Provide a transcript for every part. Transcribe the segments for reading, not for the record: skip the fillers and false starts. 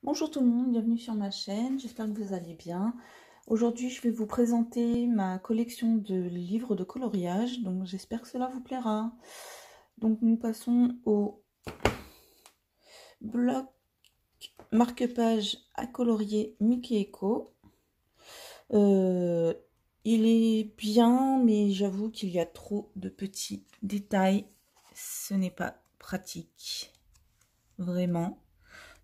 Bonjour tout le monde, bienvenue sur ma chaîne, j'espère que vous allez bien. Aujourd'hui je vais vous présenter ma collection de livres de coloriage, donc j'espère que cela vous plaira. Donc nous passons au bloc marque-page à colorier Mickey & Co. Il est bien, mais j'avoue qu'il y a trop de petits détails, ce n'est pas pratique, vraiment.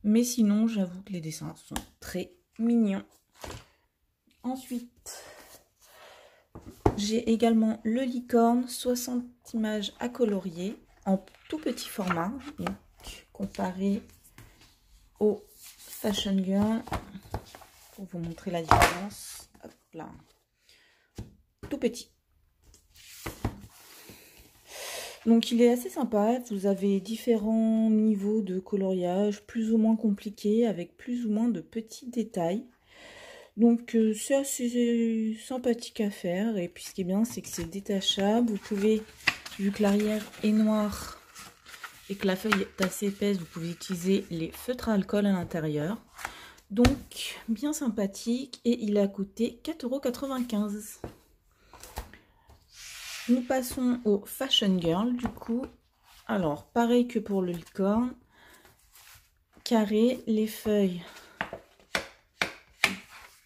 Mais sinon, j'avoue que les dessins sont très mignons. Ensuite, j'ai également le licorne, 60 images à colorier en tout petit format. Donc, comparé au Fashion Girl, pour vous montrer la différence. Hop là. Tout petit. Donc il est assez sympa, vous avez différents niveaux de coloriage, plus ou moins compliqués, avec plus ou moins de petits détails. Donc c'est assez sympathique à faire, et puis ce qui est bien c'est que c'est détachable. Vous pouvez, vu que l'arrière est noir et que la feuille est assez épaisse, vous pouvez utiliser les feutres à alcool à l'intérieur. Donc bien sympathique, et il a coûté 4,95 €. Nous passons au Fashion Girl du coup. Alors pareil que pour le licorne, carré, les feuilles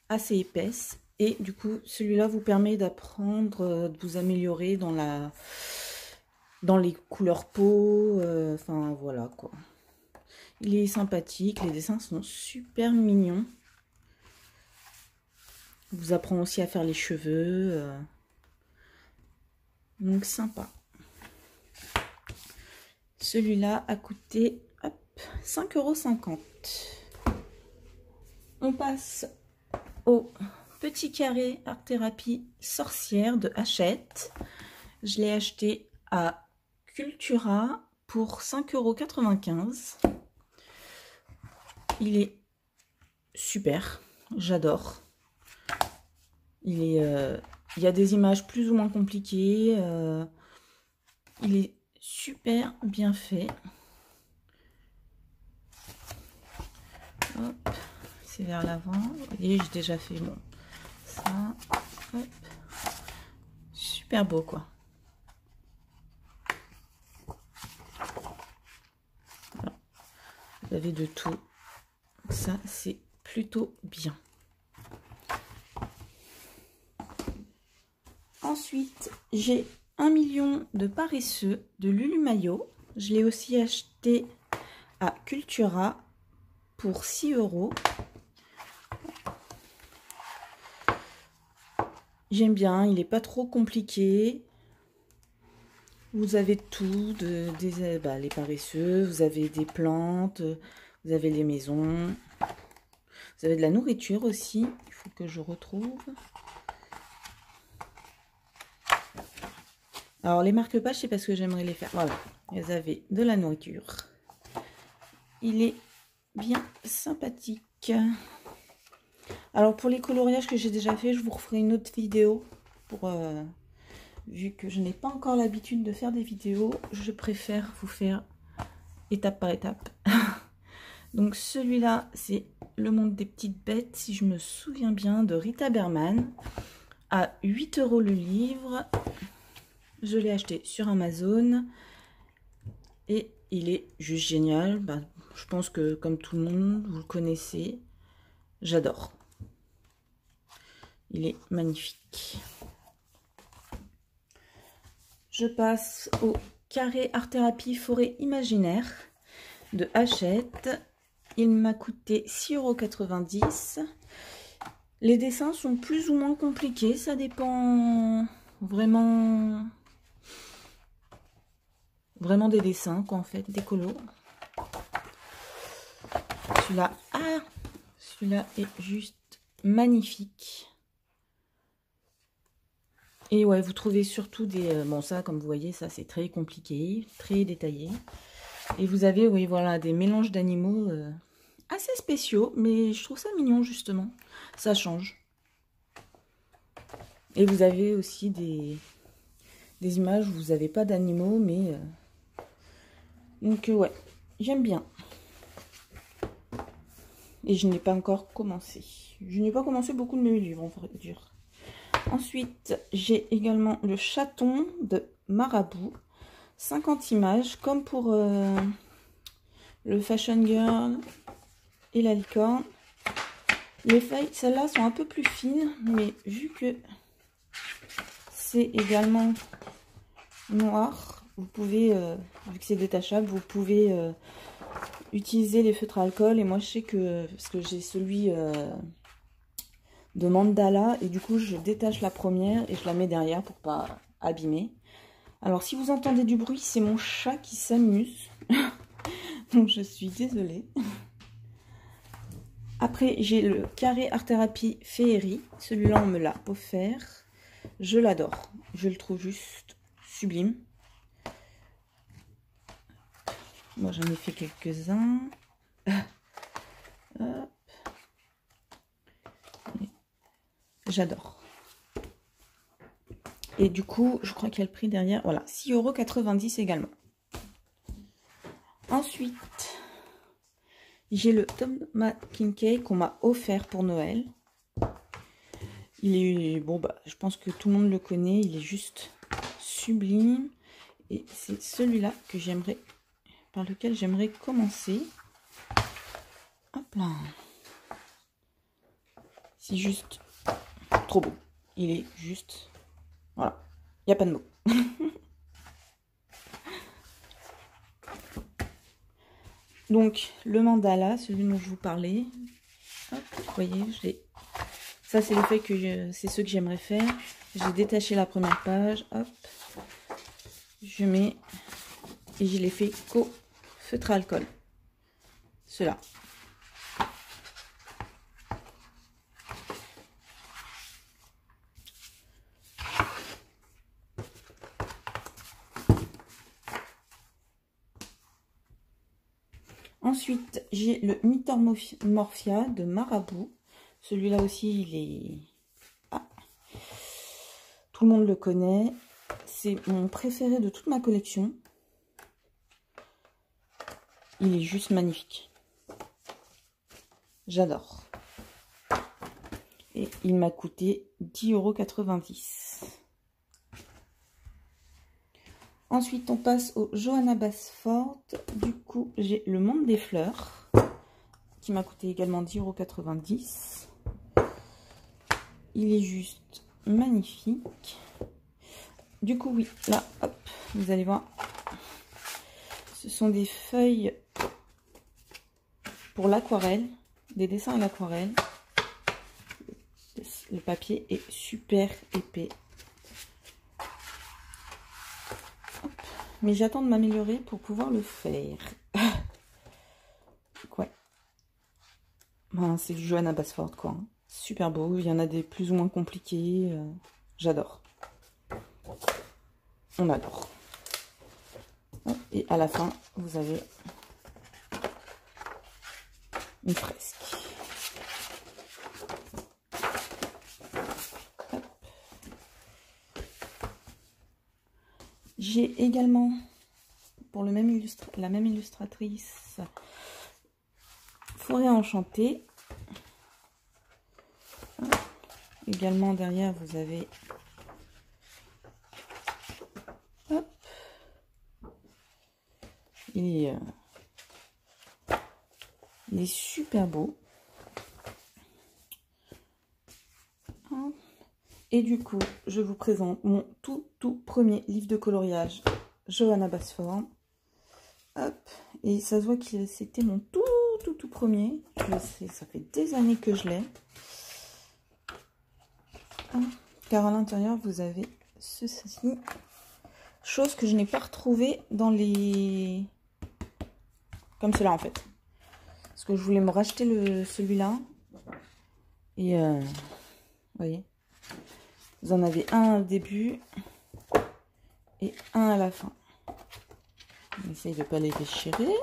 assez épaisses, et du coup celui-là vous permet d'apprendre, de vous améliorer dans les couleurs peau, enfin voilà quoi. Il est sympathique, les dessins sont super mignons. Il vous apprend aussi à faire les cheveux, donc sympa. Celui-là a coûté 5,50 €. On passe au petit carré art thérapie sorcière de Hachette. Je l'ai acheté à Cultura pour 5,95 €. Il est super, j'adore. Il y a des images plus ou moins compliquées. Il est super bien fait. Hop, c'est vers l'avant. Vous voyez, j'ai déjà fait bon, ça. Hop. Super beau quoi. Voilà. Vous avez de tout. Ça, c'est plutôt bien. Ensuite, j'ai 1 million de paresseux de Lulu Maillot. Je l'ai aussi acheté à Cultura pour 6 €. J'aime bien, il n'est pas trop compliqué. Vous avez tout, les paresseux, vous avez des plantes, vous avez les maisons, vous avez de la nourriture aussi, il faut que je retrouve. Alors les marque-pages, c'est parce que j'aimerais les faire. Voilà, vous avez de la nourriture. Il est bien sympathique. Alors pour les coloriages que j'ai déjà fait, je vous referai une autre vidéo. Vu que je n'ai pas encore l'habitude de faire des vidéos, je préfère vous faire étape par étape. Donc celui-là, c'est Le Monde des Petites Bêtes, si je me souviens bien, de Rita Berman, à 8 € le livre. Je l'ai acheté sur Amazon et il est juste génial. Je pense que comme tout le monde, vous le connaissez. J'adore. Il est magnifique. Je passe au carré art thérapie forêt imaginaire de Hachette. Il m'a coûté 6,90 €. Les dessins sont plus ou moins compliqués, ça dépend vraiment des dessins quoi, en fait, des colos. Celui-là est juste magnifique. Et ouais, vous trouvez surtout des... bon, ça, comme vous voyez, ça, c'est très compliqué, très détaillé. Et vous avez, oui, voilà, des mélanges d'animaux assez spéciaux, mais je trouve ça mignon, justement. Ça change. Et vous avez aussi des images où vous n'avez pas d'animaux, mais... Donc, ouais, j'aime bien. Et je n'ai pas encore commencé. Je n'ai pas commencé beaucoup de mes livres, en vrai dire. Ensuite, j'ai également le chaton de Marabout. 50 images, comme pour le Fashion Girl et la licorne. Les feuilles, celles-là, sont un peu plus fines, mais vu que c'est également noir, vous pouvez, vu que c'est détachable, vous pouvez utiliser les feutres à alcool. Et moi, je sais que, parce que j'ai celui de mandala, et du coup, je détache la première et je la mets derrière pour pas abîmer. Alors, si vous entendez du bruit, c'est mon chat qui s'amuse. Donc, je suis désolée. Après, j'ai le carré Art Thérapie Féerie. Celui-là, on me l'a offert. Je l'adore. Je le trouve juste sublime. Moi, j'en ai fait quelques-uns. J'adore. Et du coup, je crois qu'il y a le prix derrière. Voilà, 6,90 € également. Ensuite, j'ai le Thomas Kinkade qu'on m'a offert pour Noël. Il est, bon, bah, je pense que tout le monde le connaît. Il est juste sublime. Et c'est celui-là que j'aimerais, par lequel j'aimerais commencer. Hop là. C'est juste trop beau. Il est juste... Voilà. Il n'y a pas de mots. Donc, le mandala, celui dont je vous parlais. Hop, vous voyez, ça, c'est le fait que c'est ce que j'aimerais faire. J'ai détaché la première page. Hop. Je mets... Et je l'ai fait qu'au feutre à alcool. Cela. Ensuite, j'ai le Mythomorphia de Marabout. Celui-là aussi, il est... Ah. Tout le monde le connaît. C'est mon préféré de toute ma collection. Il est juste magnifique. J'adore. Et il m'a coûté 10,90 €. Ensuite, on passe au Johanna Basford. Du coup, j'ai le Monde des fleurs, qui m'a coûté également 10,90 €. Il est juste magnifique. Du coup, oui, là, hop, vous allez voir. Ce sont des feuilles pour l'aquarelle, des dessins à l'aquarelle. Le papier est super épais. Mais j'attends de m'améliorer pour pouvoir le faire. Ouais. Ben, c'est du Johanna Basford, quoi. Super beau. Il y en a des plus ou moins compliqués. J'adore. On adore. Et à la fin, vous avez une fresque. J'ai également, pour la même illustratrice, Forêt enchantée. Également derrière, vous avez... Hop. Il est super beau. Et du coup, je vous présente mon tout premier livre de coloriage, Johanna Basford. Hop, et ça se voit que c'était mon tout premier. Je sais, ça fait des années que je l'ai. Car à l'intérieur, vous avez ceci. Chose que je n'ai pas retrouvée dans les... Comme cela, en fait. Parce que je voulais me racheter celui-là. Et, vous voyez, vous en avez un au début et un à la fin. On essaye de ne pas les déchirer.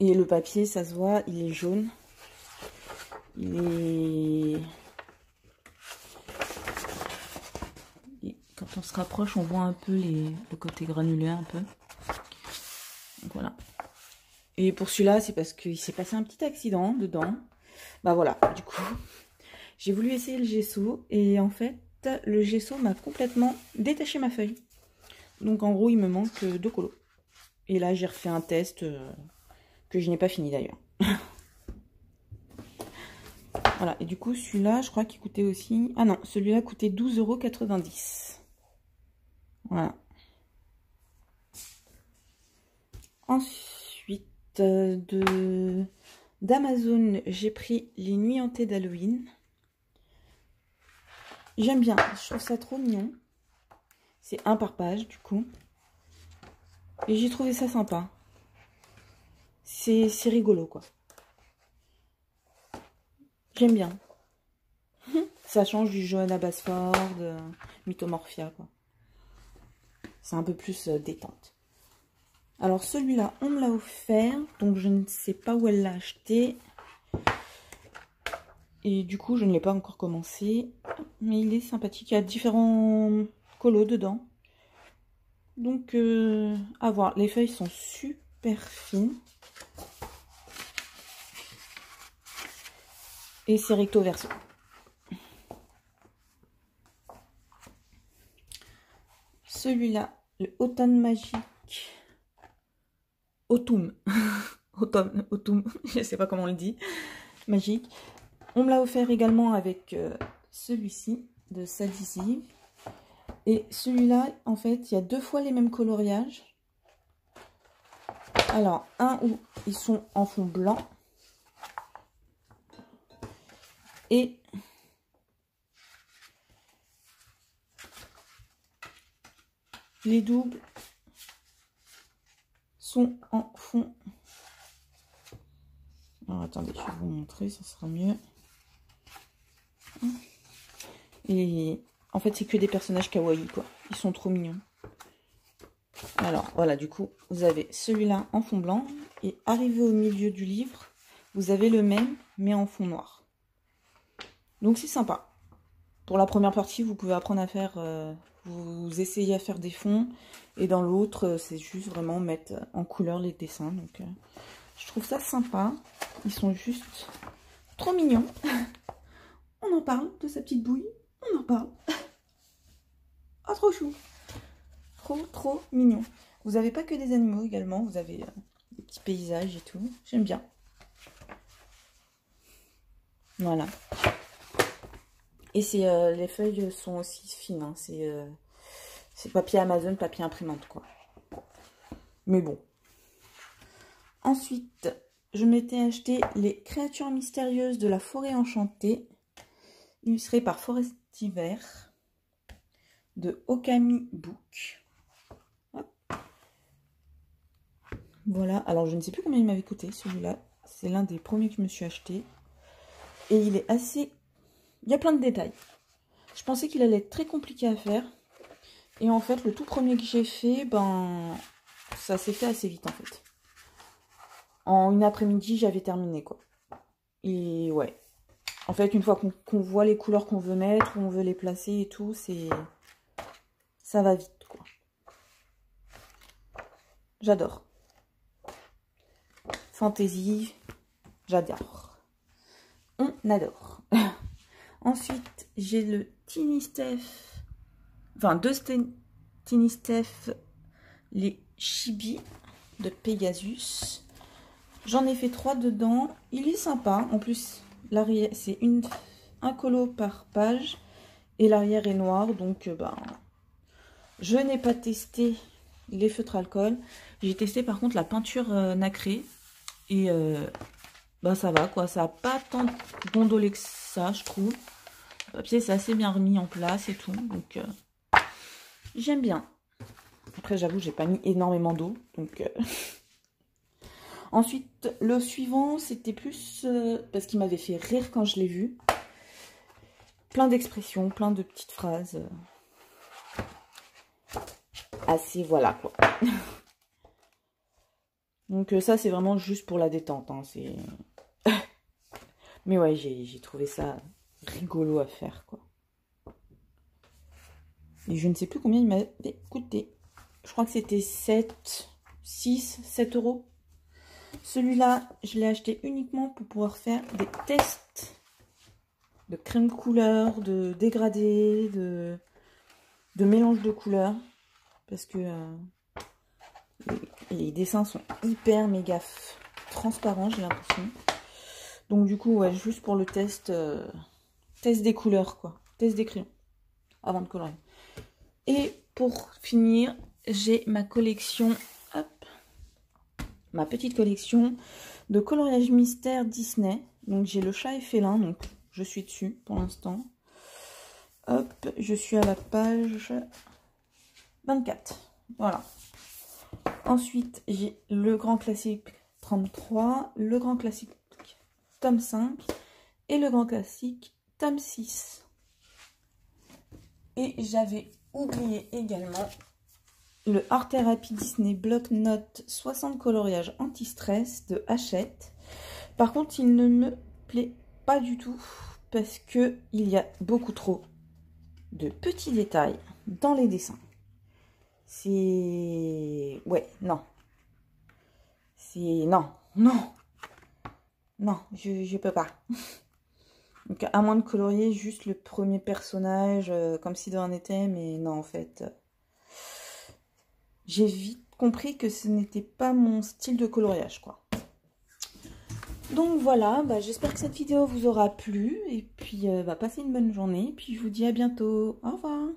Et le papier, ça se voit, il est jaune. Quand on sera rapproche, on voit un peu le côté granulé un peu. Donc voilà. Et pour celui-là, c'est parce qu'il s'est passé un petit accident dedans. Bah voilà, du coup, j'ai voulu essayer le gesso. Et en fait, le gesso m'a complètement détaché ma feuille. Donc en gros, il me manque 2 colos. Et là, j'ai refait un test que je n'ai pas fini d'ailleurs. Voilà, et du coup, celui-là, je crois qu'il coûtait aussi... Ah non, celui-là coûtait 12,90 €. Voilà. Ensuite, d'Amazon, j'ai pris les nuits hantées d'Halloween. J'aime bien, je trouve ça trop mignon. C'est 1 par page, du coup. Et j'ai trouvé ça sympa. C'est rigolo, quoi. J'aime bien. Ça change du Johanna Basford, Mythomorphia, quoi. C'est un peu plus détente. Alors celui-là, on me l'a offert, donc je ne sais pas où elle l'a acheté. Et du coup, je ne l'ai pas encore commencé. Mais il est sympathique, il y a différents colos dedans. Donc, à voir. Les feuilles sont super fines. Et c'est recto verso. Celui-là, le automne magique. Autumn. Autumn, je ne sais pas comment on le dit. Magique. On me l'a offert également avec celui-ci de Sadisive. Et celui-là, en fait, il y a 2 fois les mêmes coloriages. Alors, un où ils sont en fond blanc. Et les doubles sont en fond. Alors, attendez, je vais vous montrer, ça sera mieux. Et en fait, c'est que des personnages kawaii, quoi. Ils sont trop mignons. Alors, voilà, du coup, vous avez celui-là en fond blanc. Et arrivé au milieu du livre, vous avez le même, mais en fond noir. Donc, c'est sympa. Pour la première partie, vous pouvez apprendre à faire... vous essayez à faire des fonds. Et dans l'autre, c'est juste vraiment mettre en couleur les dessins. Donc, je trouve ça sympa. Ils sont juste trop mignons. On en parle de sa petite bouille. On en parle. Oh, trop chou. Trop mignon. Vous n'avez pas que des animaux également. Vous avez des petits paysages et tout. J'aime bien. Voilà. Et les feuilles sont aussi fines. Hein. C'est papier Amazon, papier imprimante, quoi. Mais bon. Ensuite, je m'étais acheté les créatures mystérieuses de la forêt enchantée, illustrées par Forestiver, de Okami Book. Hop. Voilà, alors je ne sais plus combien il m'avait coûté celui-là. C'est l'un des premiers que je me suis acheté. Et il est assez... Il y a plein de détails. Je pensais qu'il allait être très compliqué à faire. Et en fait, le tout premier que j'ai fait, ben... ça s'est fait assez vite en fait. En une après-midi, j'avais terminé, quoi. Et ouais. En fait, une fois qu'on voit les couleurs qu'on veut mettre, où on veut les placer et tout, ça va vite, quoi. J'adore. Fantasy, j'adore. On adore. Ensuite, j'ai le Tiny Steph, enfin 2 Tiny Steph, les Chibi de Pegasus. J'en ai fait 3 dedans. Il est sympa. En plus, l'arrière, c'est un colo par page. Et l'arrière est noir. Donc, ben, je n'ai pas testé les feutres alcool. J'ai testé par contre la peinture nacrée. Et ben, ça va, quoi. Ça n'a pas tant gondolé que ça, je trouve. Le papier, c'est assez bien remis en place et tout. Donc, j'aime bien. Après, j'avoue, j'ai pas mis énormément d'eau. Donc... Ensuite, le suivant, c'était plus parce qu'il m'avait fait rire quand je l'ai vu. Plein d'expressions, plein de petites phrases. Assez, voilà, quoi. Donc ça, c'est vraiment juste pour la détente. Hein, mais ouais, j'ai trouvé ça rigolo à faire, quoi. Et je ne sais plus combien il m'a coûté. Je crois que c'était 7 euros. Celui-là, je l'ai acheté uniquement pour pouvoir faire des tests de crème couleur, de dégradé, de mélange de couleurs. Parce que les dessins sont hyper méga transparents, j'ai l'impression. Donc du coup, ouais, juste pour le test des couleurs, quoi. Test des crayons, avant de colorer. Et pour finir, j'ai ma collection, hop, ma petite collection de coloriage mystère Disney. Donc j'ai le chat et félin, donc je suis dessus pour l'instant. Hop, je suis à la page 24. Voilà. Ensuite, j'ai le grand classique 33, le grand classique tome 5 et le grand classique tome 6. Et j'avais oublié également le Art Therapy Disney Block Note 60 coloriage anti-stress de Hachette. Par contre, il ne me plaît pas du tout parce que il y a beaucoup trop de petits détails dans les dessins. C'est... Ouais, non. C'est... Non, non. Non, je peux pas. Donc, à moins de colorier juste le premier personnage, comme si de rien n'était, mais non, en fait. J'ai vite compris que ce n'était pas mon style de coloriage, quoi. Donc voilà, bah, j'espère que cette vidéo vous aura plu. Et puis, passez une bonne journée. Puis je vous dis à bientôt. Au revoir.